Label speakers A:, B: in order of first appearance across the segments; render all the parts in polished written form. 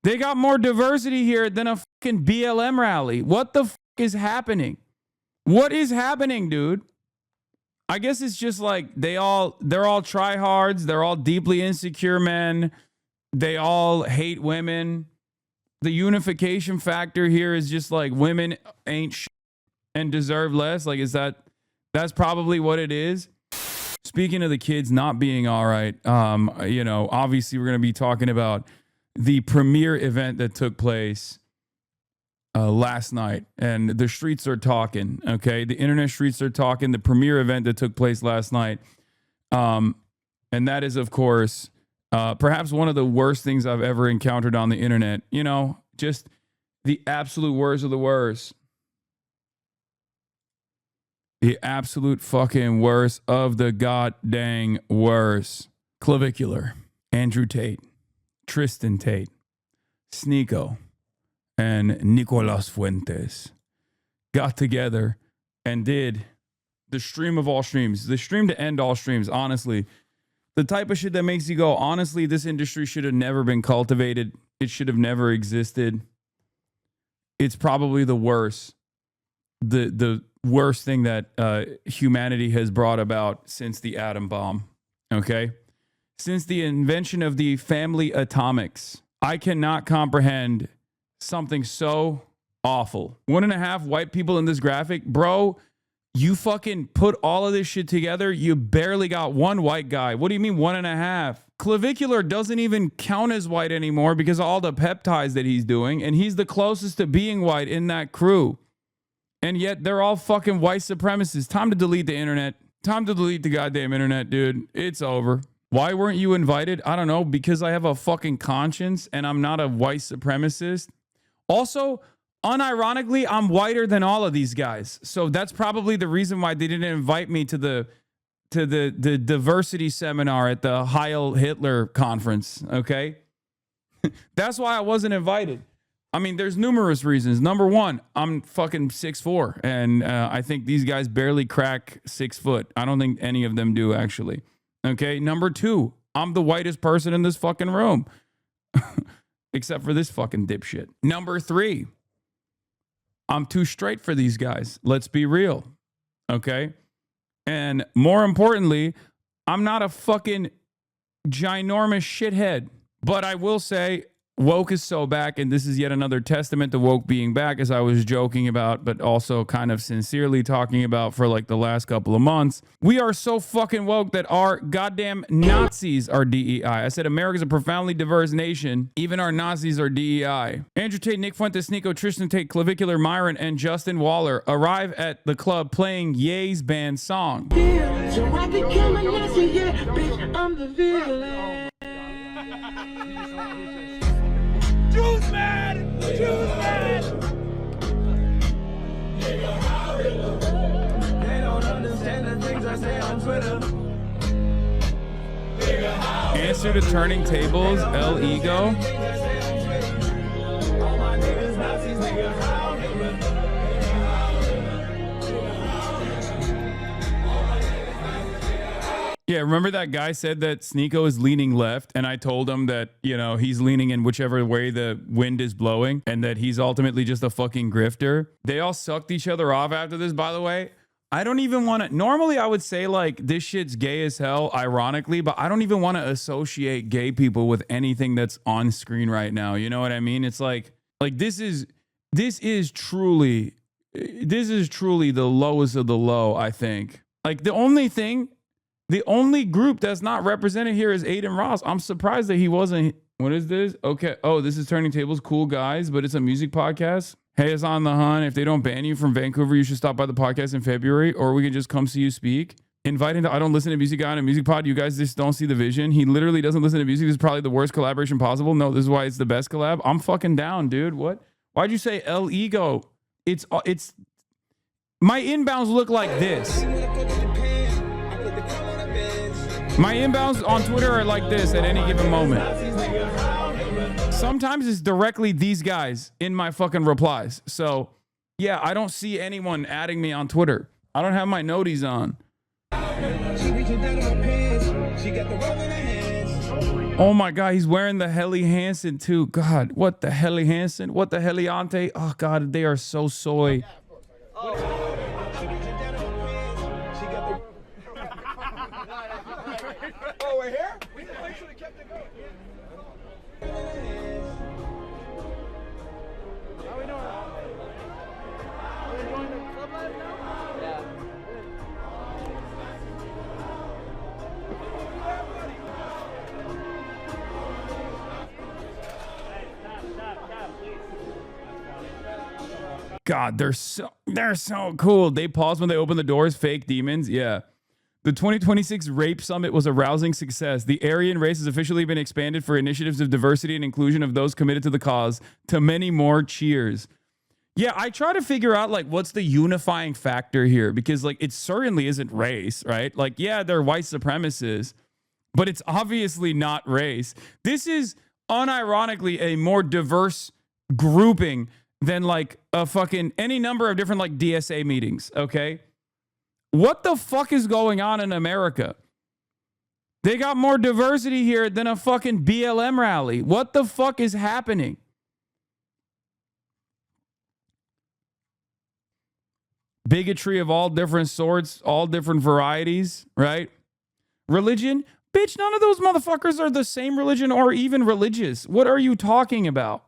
A: They got more diversity here than a fucking BLM rally. What the fuck is happening? What is happening, dude? I guess it's just like they're all tryhards. They're all deeply insecure men. They all hate women. The unification factor here is just like women ain't shit and deserve less. Like, that's probably what it is. Speaking of the kids not being all right, you know, obviously we're going to be talking about the premiere event that took place last night, and the streets are talking. Okay, the internet streets are talking. The premiere event that took place last night, and that is, of course, perhaps one of the worst things I've ever encountered on the internet. You know, just the absolute worst of the worst. The absolute fucking worst of the goddamn worst. Clavicular, Andrew Tate, Tristan Tate, Sneako, and Nick Fuentes got together and did the stream of all streams, the stream to end all streams. Honestly, the type of shit that makes you go, honestly, this industry should have never been cultivated. It should have never existed. It's probably the worst. The worst thing that humanity has brought about since the atom bomb. Okay? Since the invention of the family atomics. I cannot comprehend something so awful. 1.5 white people in this graphic. Bro, you fucking put all of this shit together. You barely got 1 white guy. What do you mean 1.5? Clavicular doesn't even count as white anymore because of all the peptides that he's doing. And he's the closest to being white in that crew. And yet they're all fucking white supremacists. Time to delete the internet. Time to delete the goddamn internet, dude. It's over. Why weren't you invited? I don't know. Because I have a fucking conscience and I'm not a white supremacist. Also, unironically, I'm whiter than all of these guys. So that's probably the reason why they didn't invite me to the diversity seminar at the Heil Hitler conference. Okay. That's why I wasn't invited. I mean, there's numerous reasons. Number one, I'm fucking 6'4", and I think these guys barely crack 6 foot. I don't think any of them do, actually. Okay. Number two, I'm the whitest person in this fucking room, except for this fucking dipshit. Number three, I'm too straight for these guys. Let's be real. Okay. And more importantly, I'm not a fucking ginormous shithead. But I will say, woke is so back, and this is yet another testament to woke being back, as I was joking about, but also kind of sincerely talking about for like the last couple of months. We are so fucking woke that our goddamn Nazis are DEI. I said America's a profoundly diverse nation. Even our Nazis are DEI. Andrew Tate, Nick Fuentes, Sneako, Tristan Tate, Clavicular, Myron, and Justin Waller arrive at the club playing Ye's band song.
B: Yeah, so I became a Nazi, yeah, bitch, I'm the villain. Juice man! Juice man! They don't understand the things I say on Twitter.
A: Answer to Turning Tables, El Ego. Yeah, remember that guy said that Sneako is leaning left, and I told him that, you know, he's leaning in whichever way the wind is blowing, and that he's ultimately just a fucking grifter. They all sucked each other off after this, by the way. I don't even want to, normally I would say like this shit's gay as hell, ironically, but I don't even want to associate gay people with anything that's on screen right now. You know what I mean? It's like this is truly the lowest of the low, I think. Like the only group that's not represented here is Aiden Ross. I'm surprised that he wasn't. What is this? Okay. Oh, this is Turning Tables. Cool guys, but it's a music podcast. Hey, it's on the hunt. If they don't ban you from Vancouver, you should stop by the podcast in February, or we can just come see you speak. Invite him to I Don't Listen to Music Guy on a music pod. You guys just don't see the vision. He literally doesn't listen to music. This is probably the worst collaboration possible. No, this is why it's the best collab. I'm fucking down, dude. What? Why'd you say El Ego? It's my inbounds look like this. My inbounds on Twitter are like this at any given moment. Sometimes it's directly these guys in my fucking replies. So, yeah, I don't see anyone adding me on Twitter. I don't have my noties on.
B: She reaching down in my pants. She got the roll in her hands.
A: Oh my God, he's wearing the Helly Hansen too. God, what the Helly Hansen? What the Heliante? Oh God, they are so soy.
C: Oh, we're here? We need to make sure they kept it going. How we doing? Are we going to Collab now? Yeah.
A: God, they're so cool. They pause when they open the doors. Fake demons. Yeah. The 2026 Rape Summit was a rousing success. The Aryan race has officially been expanded for initiatives of diversity and inclusion of those committed to the cause. To many more, cheers. Yeah, I try to figure out like what's the unifying factor here, because like it certainly isn't race, right? Like, yeah, they're white supremacists, but it's obviously not race. This is unironically a more diverse grouping than like a fucking any number of different like DSA meetings, okay? What the fuck is going on in America? They got more diversity here than a fucking BLM rally. What the fuck is happening? Bigotry of all different sorts, all different varieties, right? Religion? Bitch, none of those motherfuckers are the same religion or even religious. What are you talking about?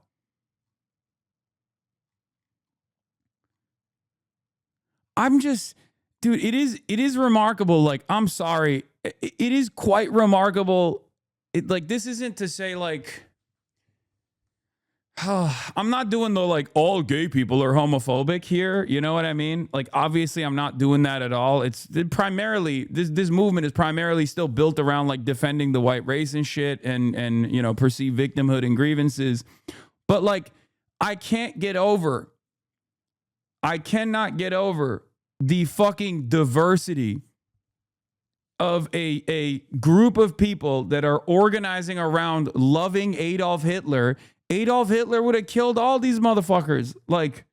A: I'm just, dude, it is remarkable. Like, I'm sorry. It is quite remarkable. Like, this isn't to say like, I'm not doing the like all gay people are homophobic here. You know what I mean? Like, obviously I'm not doing that at all. It's primarily, this movement is primarily still built around like defending the white race and shit and, you know, perceived victimhood and grievances. But like, I cannot get over the fucking diversity of a group of people that are organizing around loving Adolf Hitler. Adolf Hitler would have killed all these motherfuckers. Like,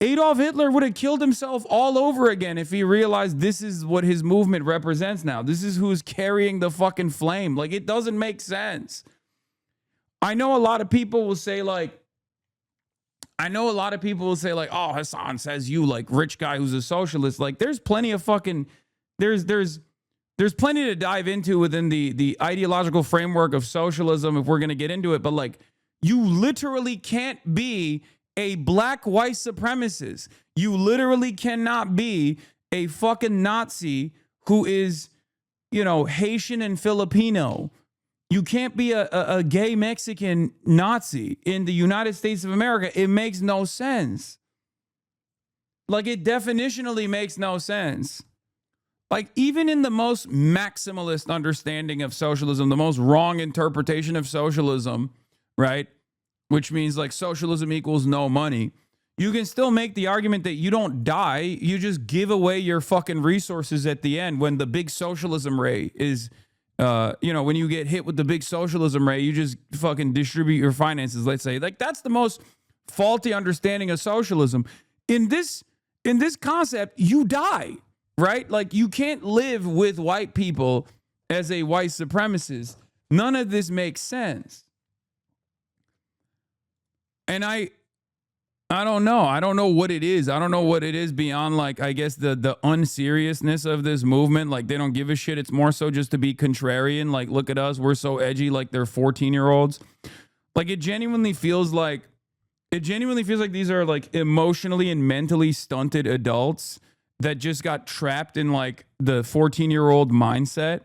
A: Adolf Hitler would have killed himself all over again if he realized this is what his movement represents now. This is who's carrying the fucking flame. Like, it doesn't make sense. I know a lot of people will say like, oh, Hasan says you like rich guy who's a socialist. Like, there's plenty of fucking, there's plenty to dive into within the ideological framework of socialism if we're going to get into it. But like, you literally can't be a black white supremacist. You literally cannot be a fucking Nazi who is, you know, Haitian and Filipino. You can't be a gay Mexican Nazi in the United States of America. It makes no sense. Like, it definitionally makes no sense. Like, even in the most maximalist understanding of socialism, the most wrong interpretation of socialism, right? Which means like socialism equals no money. You can still make the argument that you don't die. You just give away your fucking resources at the end when the big socialism ray is... you know, when you get hit with the big socialism ray, you just fucking distribute your finances, let's say. Like, that's the most faulty understanding of socialism. In this concept, you die, right? Like, you can't live with white people as a white supremacist. None of this makes sense. And I don't know. I don't know what it is. I don't know what it is beyond, like, I guess the unseriousness of this movement. Like, they don't give a shit. It's more so just to be contrarian. Like, look at us. We're so edgy. Like, they're 14-year-olds. Like, it genuinely feels like these are like emotionally and mentally stunted adults that just got trapped in like the 14-year-old mindset.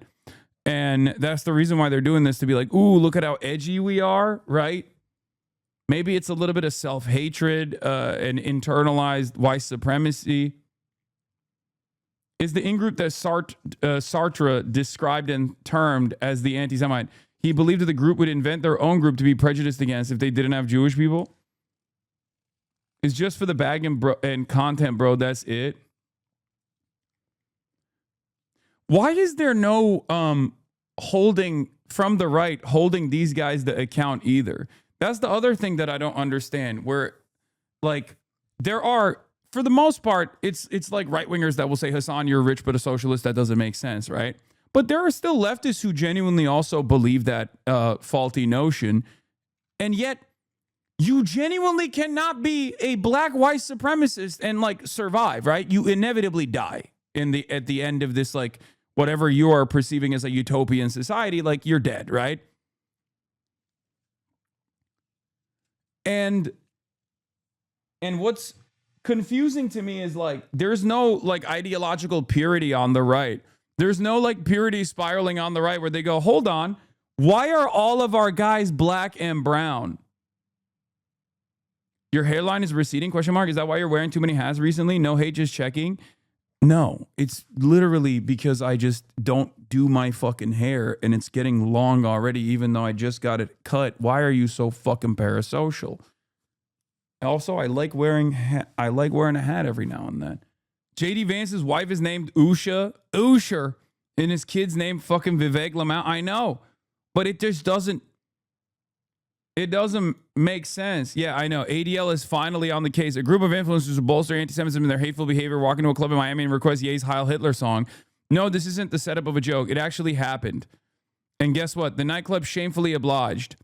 A: And that's the reason why they're doing this, to be like, ooh, look at how edgy we are, right? Maybe it's a little bit of self-hatred and internalized white supremacy. Is the in-group that Sartre described and termed as the anti-Semite. He believed that the group would invent their own group to be prejudiced against if they didn't have Jewish people. It's just for the bag and content, bro. That's it. Why is there no holding from the right, holding these guys to account either? That's the other thing that I don't understand, where like there are, for the most part, it's like right-wingers that will say, Hasan, you're rich but a socialist. That doesn't make sense, right? But there are still leftists who genuinely also believe that faulty notion. And yet you genuinely cannot be a black white supremacist and like survive, right? You inevitably die at the end of this, like whatever you are perceiving as a utopian society, like you're dead, right? And what's confusing to me is like there's no like ideological purity on the right. There's no like purity spiraling on the right where they go, hold on, why are all of our guys black and brown? Your hairline is receding, question mark. Is that why you're wearing too many hats recently? No hate, just checking. No, it's literally because I just don't do my fucking hair and it's getting long already, even though I just got it cut. Why are you so fucking parasocial? Also, I like wearing a hat every now and then. JD Vance's wife is named Usher, and his kid's named fucking Vivek Lamont. I know, but it just doesn't make sense. Yeah, I know. ADL is finally on the case. A group of influencers who bolster anti-Semitism and their hateful behavior walk into a club in Miami and request Ye's Heil Hitler song. No, this isn't the setup of a joke. It actually happened. And guess what? The nightclub shamefully obliged.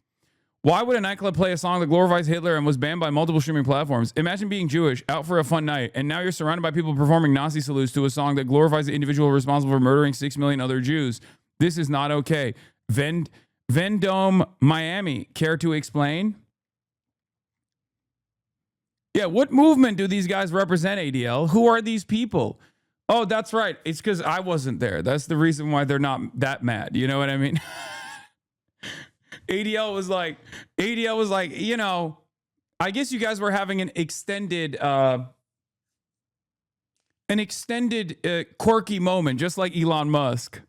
A: Why would a nightclub play a song that glorifies Hitler and was banned by multiple streaming platforms? Imagine being Jewish, out for a fun night, and now you're surrounded by people performing Nazi salutes to a song that glorifies the individual responsible for murdering 6 million other Jews. This is not okay. Vendome, Miami, care to explain? Yeah, what movement do these guys represent, ADL? Who are these people? Oh, that's right. It's because I wasn't there. That's the reason why they're not that mad. You know what I mean? ADL was like, you know, I guess you guys were having an extended quirky moment, just like Elon Musk.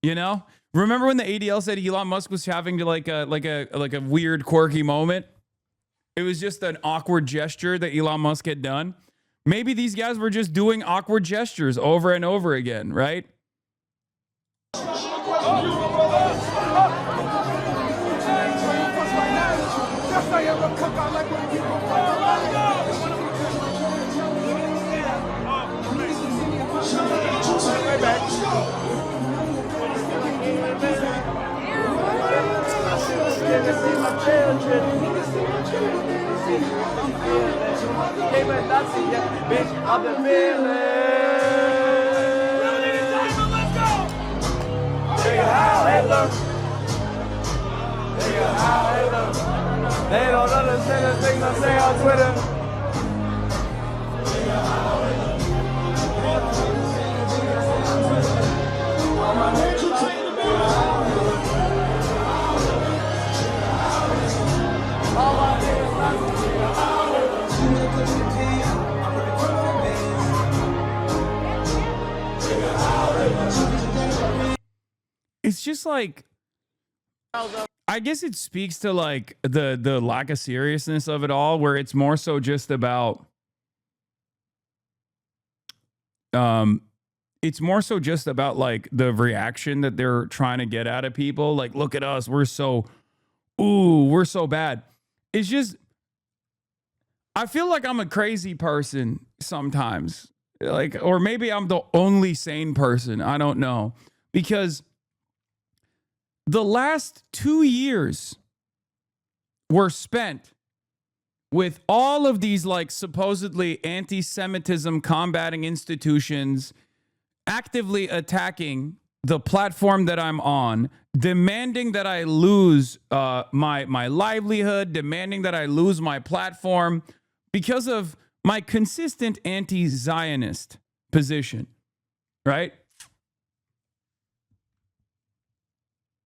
A: You know? Remember when the ADL said Elon Musk was having like a weird quirky moment? It was just an awkward gesture that Elon Musk had done. Maybe these guys were just doing awkward gestures over and over again, right?
C: They don't understand the things I say on Twitter.
A: It's just like, I guess it speaks to like the lack of seriousness of it all, where it's more so just about it's more so just about like the reaction that they're trying to get out of people. Like, look at us, we're so bad. It's just, I feel like I'm a crazy person sometimes, like, or maybe I'm the only sane person. I don't know, because the last 2 years were spent with all of these like supposedly anti-Semitism combating institutions actively attacking the platform that I'm on, demanding that I lose my livelihood, demanding that I lose my platform because of my consistent anti-Zionist position, right?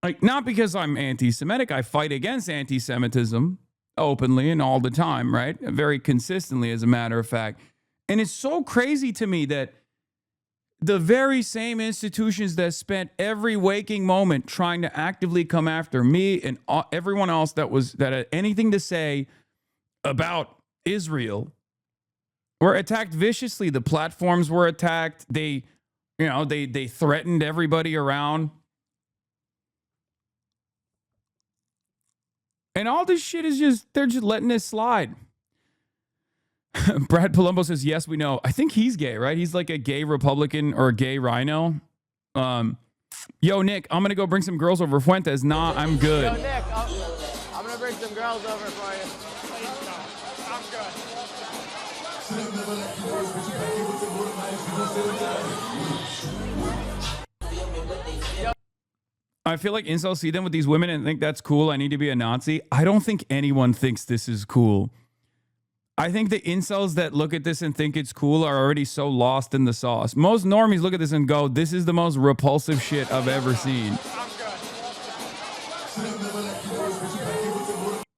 A: Like, not because I'm anti-Semitic. I fight against anti-Semitism openly and all the time, right? Very consistently, as a matter of fact. And it's so crazy to me that the very same institutions that spent every waking moment trying to actively come after me and everyone else that had anything to say about Israel were attacked viciously. The platforms were attacked. They threatened everybody around. And all this shit is they're just letting this slide. Brad Palumbo says, yes, we know. I think he's gay, right? He's like a gay Republican or a gay rhino. Yo, Nick, I'm gonna go bring some girls over. Fuentes, nah, I'm
C: Yo,
A: good.
C: Nick, I'm gonna bring some girls over for you. Please don't. I'm good.
A: I feel like incels see them with these women and think that's cool. I need to be a Nazi. I don't think anyone thinks this is cool. I think the incels that look at this and think it's cool are already so lost in the sauce. Most normies look at this and go, this is the most repulsive shit I've ever seen.
C: I'm good.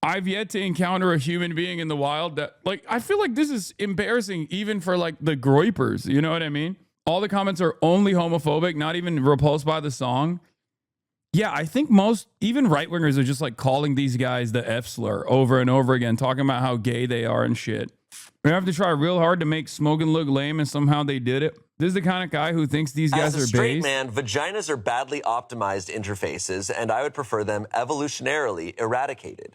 A: I've yet to encounter a human being in the wild that, like, I feel like this is embarrassing even for, like, the groypers. You know what I mean? All the comments are only homophobic, not even repulsed by the song. Yeah, I think most, even right-wingers are just, like, calling these guys the F-slur over and over again, talking about how gay they are and shit. We have to try real hard to make Smokin' look lame, and somehow they did it. This is the kind of guy who thinks these guys
D: As a
A: are
D: straight
A: based.
D: man, vaginas are badly optimized interfaces, and I would prefer them evolutionarily eradicated.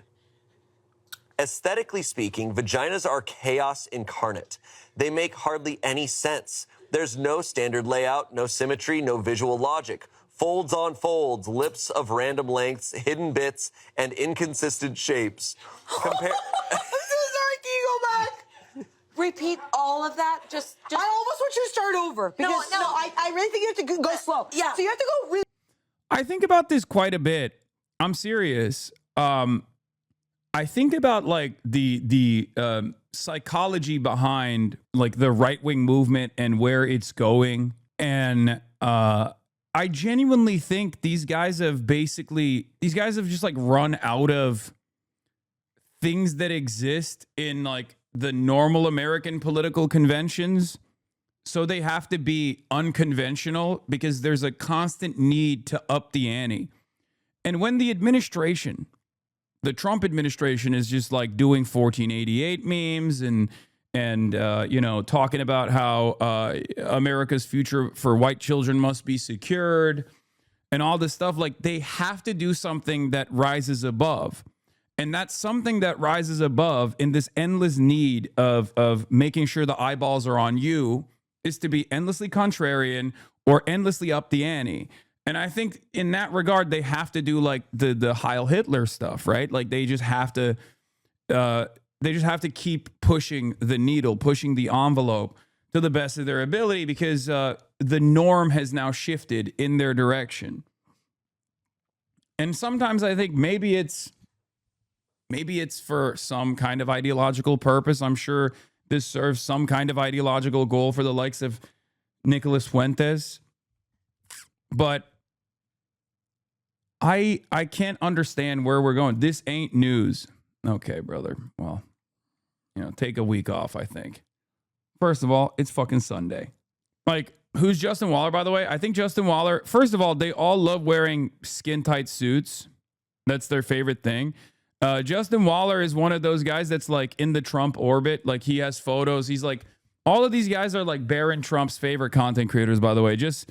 D: Aesthetically speaking, vaginas are chaos incarnate. They make hardly any sense. There's no standard layout, no symmetry, no visual logic. Folds on folds, lips of random lengths, hidden bits, and inconsistent shapes. Compare.
E: I'm so sorry. Can you go back?
F: Repeat all of that. Just.
E: I almost want you to start over because
F: No.
E: I really think you have to go slow.
F: Yeah.
E: So you have to go really.
A: I think about this quite a bit. I'm serious. I think about like the psychology behind like the right-wing movement and where it's going. And I genuinely think these guys have just like run out of things that exist in like the normal American political conventions. So they have to be unconventional because there's a constant need to up the ante. And when the Trump administration is just like doing 1488 memes and you know, talking about how America's future for white children must be secured and all this stuff, like they have to do something that rises above. And that's something that rises above in this endless need of making sure the eyeballs are on you is to be endlessly contrarian or endlessly up the ante. And I think in that regard, they have to do like the Heil Hitler stuff, right? Like they just have to keep pushing the needle, pushing the envelope to the best of their ability because the norm has now shifted in their direction. And sometimes I think maybe it's for some kind of ideological purpose. I'm sure this serves some kind of ideological goal for the likes of Nicholas Fuentes. But I can't understand where we're going. This ain't news. Okay, brother. Well, you know, take a week off, I think. First of all, it's fucking Sunday. Like, who's Justin Waller, by the way? I think Justin Waller, first of all, they all love wearing skin-tight suits. That's their favorite thing. Justin Waller is one of those guys that's like in the Trump orbit. Like he has photos. He's like, all of these guys are like Barron Trump's favorite content creators, by the way. Just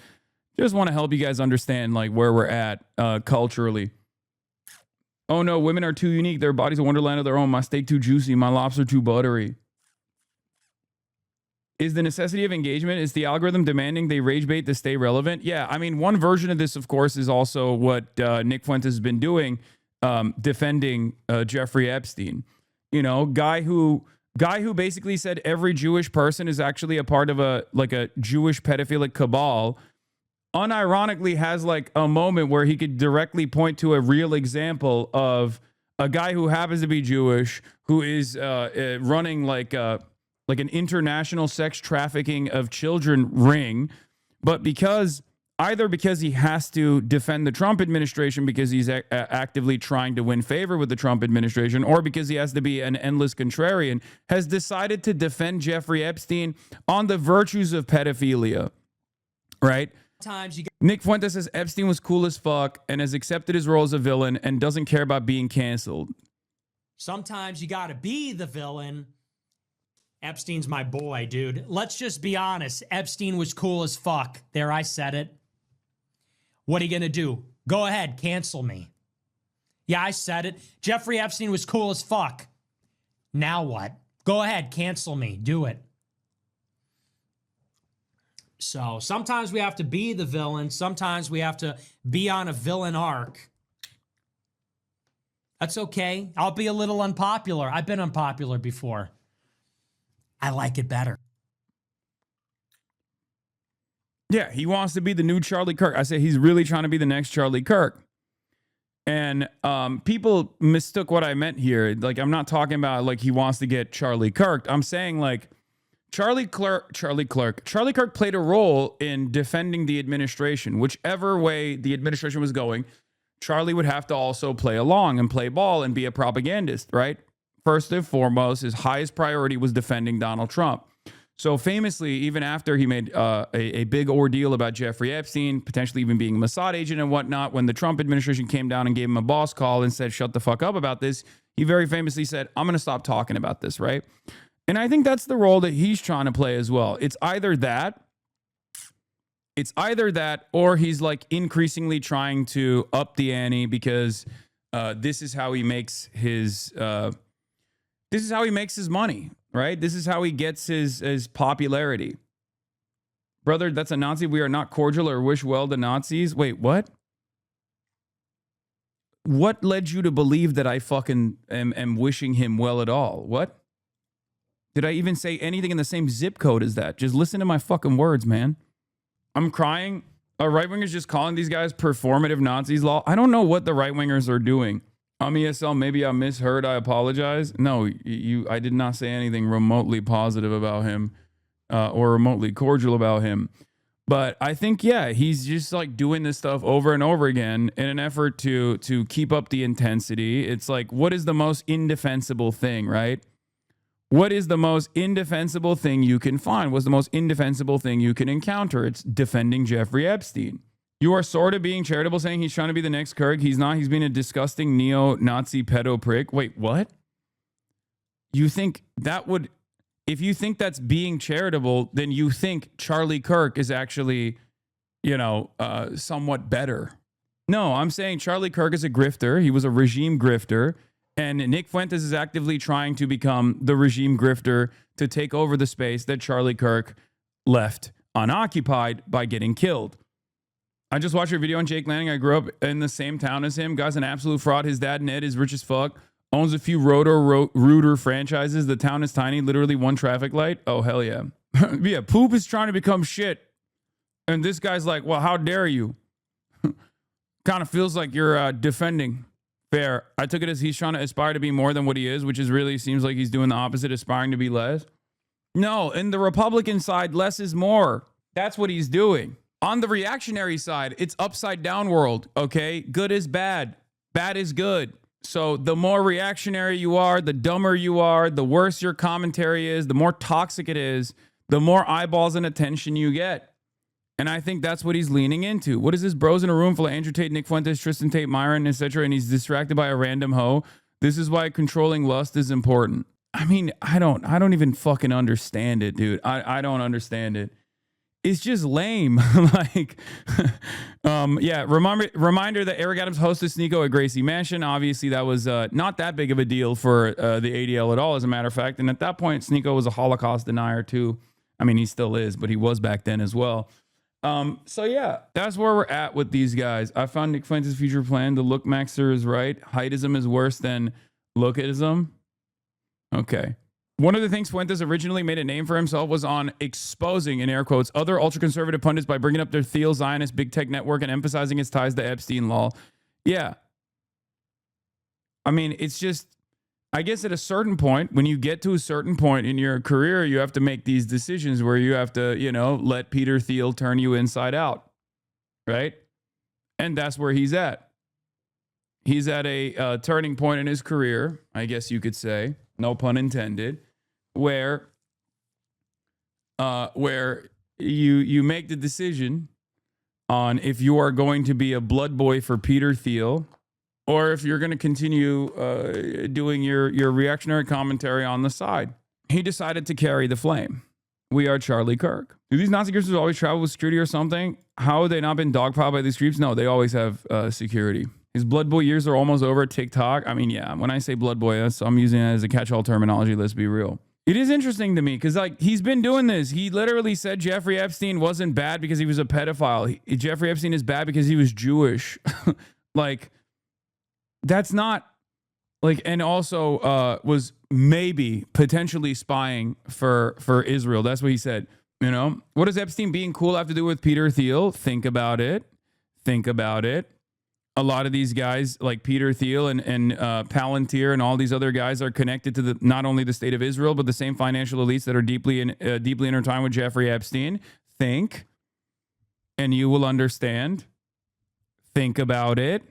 A: want to help you guys understand like where we're at culturally. Oh no, women are too unique. Their body's a wonderland of their own. My steak too juicy. My lobster too buttery. Is the necessity of engagement, is the algorithm demanding they rage bait to stay relevant? Yeah, I mean, one version of this, of course, is also what Nick Fuentes has been doing, defending Jeffrey Epstein. You know, guy who basically said every Jewish person is actually a part of a Jewish pedophilic cabal. Unironically has like a moment where he could directly point to a real example of a guy who happens to be Jewish, who is running like an international sex trafficking of children ring, but because he has to defend the Trump administration because he's actively trying to win favor with the Trump administration, or because he has to be an endless contrarian, has decided to defend Jeffrey Epstein on the virtues of pedophilia, right? Nick Fuentes says Epstein was cool as fuck and has accepted his role as a villain and doesn't care about being canceled.
G: Sometimes you got to be the villain. Epstein's my boy, dude. Let's just be honest. Epstein was cool as fuck. There, I said it. What are you going to do? Go ahead, cancel me. Yeah, I said it. Jeffrey Epstein was cool as fuck. Now what? Go ahead, cancel me. Do it. So sometimes we have to be the villain. Sometimes we have to be on a villain arc. That's okay. I'll be a little unpopular. I've been unpopular before. I like it better.
A: Yeah, he wants to be the new Charlie Kirk. I say he's really trying to be the next Charlie Kirk. And people mistook what I meant here. Like, I'm not talking about like he wants to get Charlie Kirk. I'm saying like Charlie Kirk played a role in defending the administration. Whichever way the administration was going, Charlie would have to also play along and play ball and be a propagandist, right? First and foremost, his highest priority was defending Donald Trump. So famously, even after he made a big ordeal about Jeffrey Epstein, potentially even being a Mossad agent and whatnot, when the Trump administration came down and gave him a boss call and said, shut the fuck up about this, he very famously said, I'm going to stop talking about this, right? And I think that's the role that he's trying to play as well. It's either that, or he's like increasingly trying to up the ante because this is how he makes his money. Right? This is how he gets his popularity. Brother, that's a Nazi. We are not cordial or wish well to Nazis. Wait, what? What led you to believe that I fucking am wishing him well at all? What? Did I even say anything in the same zip code as that? Just listen to my fucking words, man. I'm crying. A right-winger's just calling these guys performative Nazis. Law. I don't know what the right-wingers are doing. ESL, maybe I misheard. I apologize. No, I did not say anything remotely positive about him or remotely cordial about him. But I think, yeah, he's just like doing this stuff over and over again in an effort to keep up the intensity. It's like, what is the most indefensible thing, right? What is the most indefensible thing you can find? What's the most indefensible thing you can encounter? It's defending Jeffrey Epstein. You are sort of being charitable saying he's trying to be the next Kirk. He's not. He's being a disgusting neo-Nazi pedo prick. Wait, what? You think that would... If you think that's being charitable, then you think Charlie Kirk is actually, somewhat better. No, I'm saying Charlie Kirk is a grifter. He was a regime grifter. And Nick Fuentes is actively trying to become the regime grifter to take over the space that Charlie Kirk left unoccupied by getting killed. I just watched your video on Jake Lanning. I grew up in the same town as him. Guy's an absolute fraud. His dad, Ned, is rich as fuck. Owns a few Rooter franchises. The town is tiny. Literally one traffic light. Oh, hell yeah. Yeah, Poop is trying to become shit. And this guy's like, well, how dare you? Kind of feels like you're defending. Fair. I took it as he's trying to aspire to be more than what he is, which is really seems like he's doing the opposite, aspiring to be less. No, in the Republican side, less is more. That's what he's doing. On the reactionary side, it's upside down world, okay? Good is bad. Bad is good. So the more reactionary you are, the dumber you are, the worse your commentary is, the more toxic it is, the more eyeballs and attention you get. And I think that's what he's leaning into. What is this? Bros in a room full of Andrew Tate, Nick Fuentes, Tristan Tate, Myron, etc., and he's distracted by a random hoe. This is why controlling lust is important. I mean, I don't even fucking understand it, dude. I don't understand it. It's just lame. Like, yeah, reminder that Eric Adams hosted Sneako at Gracie Mansion. Obviously, that was not that big of a deal for the ADL at all, as a matter of fact. And at that point, Sneako was a Holocaust denier, too. I mean, he still is, but he was back then as well. So, yeah, that's where we're at with these guys. I found Nick Fuentes' future plan. The look maxer is right. Heightism is worse than lookism. Okay. One of the things Fuentes originally made a name for himself was on exposing, in air quotes, other ultra-conservative pundits by bringing up their Thiel Zionist big tech network and emphasizing its ties to Epstein law. Yeah. I mean, it's just, I guess at a certain point, when you get to a certain point in your career, you have to make these decisions where you have to, let Peter Thiel turn you inside out. Right? And that's where he's at. He's at a turning point in his career, I guess you could say. No pun intended, where you make the decision on if you are going to be a blood boy for Peter Thiel or if you're going to continue doing your reactionary commentary on the side. He decided to carry the flame. We are Charlie Kirk. Do these Nazi groups always travel with security or something? How have they not been dogpiled by these groups? No, they always have security. His Blood Boy years are almost over. TikTok. I mean, yeah, when I say Blood Boy, I'm using it as a catch-all terminology. Let's be real. It is interesting to me because, like, he's been doing this. He literally said Jeffrey Epstein wasn't bad because he was a pedophile. Jeffrey Epstein is bad because he was Jewish. Like, that's not, like, and also was maybe potentially spying for Israel. That's what he said. You know, what does Epstein being cool have to do with Peter Thiel? Think about it. Think about it. A lot of these guys like Peter Thiel and Palantir and all these other guys are connected to the not only the state of Israel, but the same financial elites that are deeply intertwined with Jeffrey Epstein. Think, and you will understand. Think about it.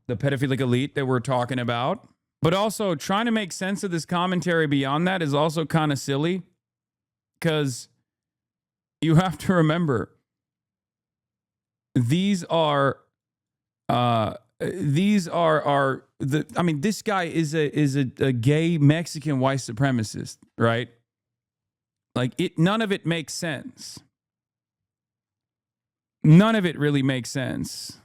A: The pedophilic elite that we're talking about. But also trying to make sense of this commentary beyond that is also kind of silly because you have to remember these are this guy is a gay Mexican white supremacist, right? Like none of it makes sense. None of it really makes sense.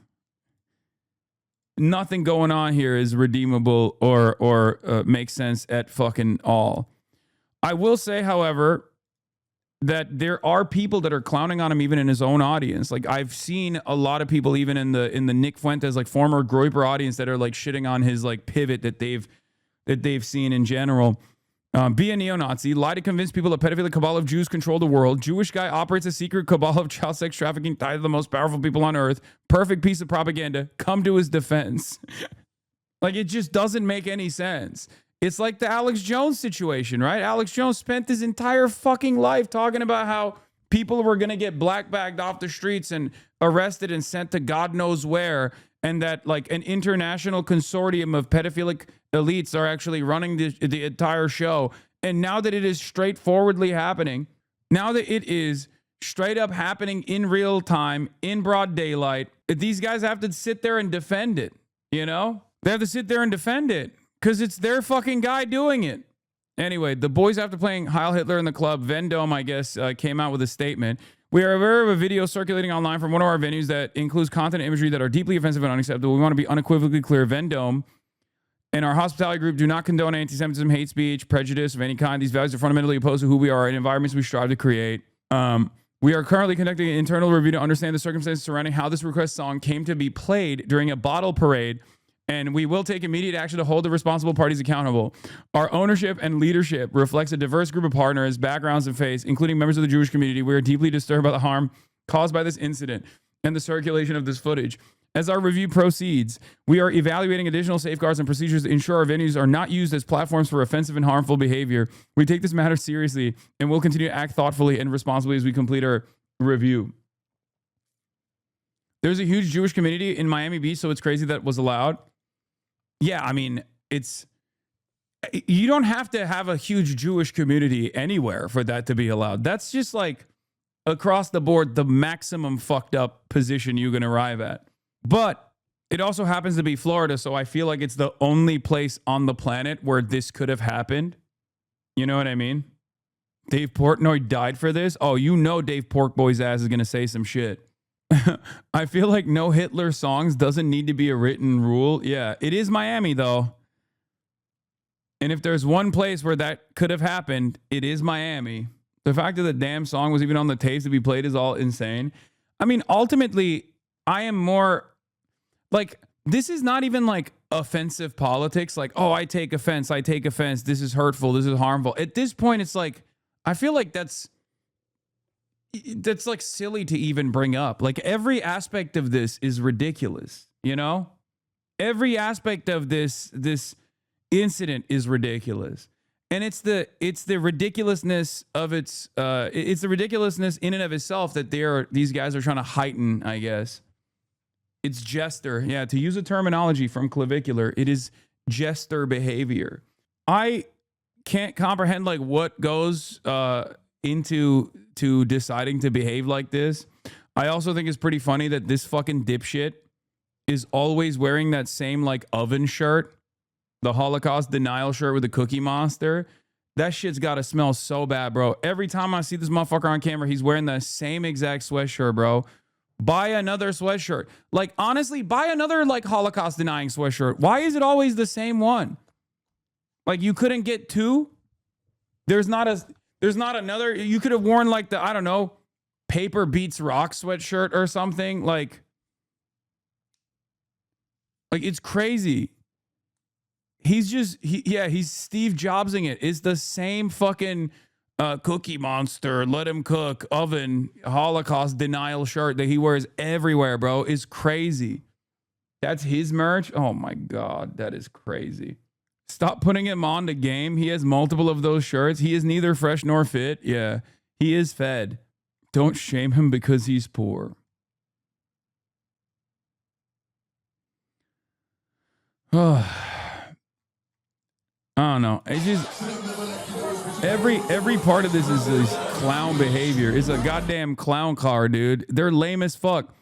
A: Nothing going on here is redeemable or makes sense at fucking all. I will say, however, that there are people that are clowning on him even in his own audience. Like I've seen a lot of people even in the Nick Fuentes, like former Groyper audience, that are like shitting on his like pivot that they've seen in general. Be a neo-Nazi, lie to convince people that pedophilic cabal of Jews control the world. Jewish guy operates a secret cabal of child sex trafficking tied to the most powerful people on earth. Perfect piece of propaganda. Come to his defense. Like it just doesn't make any sense. It's like the Alex Jones situation, right? Alex Jones spent his entire fucking life talking about how people were going to get black-bagged off the streets and arrested and sent to God knows where, and that like an international consortium of pedophilic elites are actually running the entire show. And now that it is straightforwardly happening, now that it is straight up happening in real time, in broad daylight, these guys have to sit there and defend it, you know? They have to sit there and defend it. Because it's their fucking guy doing it. Anyway, the boys, after playing Heil Hitler in the club, Vendome, I guess, came out with a statement. We are aware of a video circulating online from one of our venues that includes content and imagery that are deeply offensive and unacceptable. We want to be unequivocally clear. Vendome and our hospitality group do not condone anti-Semitism, hate speech, prejudice of any kind. These values are fundamentally opposed to who we are and environments we strive to create. We are currently conducting an internal review to understand the circumstances surrounding how this request song came to be played during a bottle parade, and we will take immediate action to hold the responsible parties accountable. Our ownership and leadership reflects a diverse group of partners, backgrounds, and faiths, including members of the Jewish community. We are deeply disturbed by the harm caused by this incident and the circulation of this footage. As our review proceeds, we are evaluating additional safeguards and procedures to ensure our venues are not used as platforms for offensive and harmful behavior. We take this matter seriously and will continue to act thoughtfully and responsibly as we complete our review. There's a huge Jewish community in Miami Beach, so it's crazy that was allowed. Yeah, I mean, you don't have to have a huge Jewish community anywhere for that to be allowed. That's just like across the board, the maximum fucked up position you can arrive at. But it also happens to be Florida, so I feel like it's the only place on the planet where this could have happened. You know what I mean? Dave Portnoy died for this. Oh, you know Dave Porkboy's ass is going to say some shit. I feel like no Hitler songs doesn't need to be a written rule. Yeah, it is Miami, though. And if there's one place where that could have happened, it is Miami. The fact that the damn song was even on the tapes to be played is all insane. I mean, ultimately, I am more like, this is not even like offensive politics. Like, oh, I take offense. This is hurtful. This is harmful. At this point, it's like, I feel like that's like silly to even bring up. Like every aspect of this is ridiculous, you know? Every aspect of this incident is ridiculous. And it's the ridiculousness of it's the ridiculousness in and of itself that these guys are trying to heighten, I guess. It's jester. Yeah, to use a terminology from Clavicular, it is jester behavior. I can't comprehend like what goes into deciding to behave like this. I also think it's pretty funny that this fucking dipshit is always wearing that same like oven shirt, the Holocaust denial shirt with the Cookie Monster. That shit's got to smell so bad, bro. Every time I see this motherfucker on camera, he's wearing the same exact sweatshirt, bro. Buy another sweatshirt. Like, honestly, buy another like Holocaust denying sweatshirt. Why is it always the same one? Like, you couldn't get two? There's not another. You could have worn like the, I don't know, Paper Beats Rock sweatshirt or something. Like it's crazy. He's Steve Jobsing it. It's the same fucking Cookie Monster, let him cook, oven, Holocaust denial shirt that he wears everywhere, bro. Is crazy. That's his merch. Oh my God, that is crazy. Stop putting him on the game. He has multiple of those shirts. He is neither fresh nor fit. Yeah, he is fed. Don't shame him because he's poor. I don't know. It's just every part of this is this clown behavior. It's a goddamn clown car, dude. They're lame as fuck.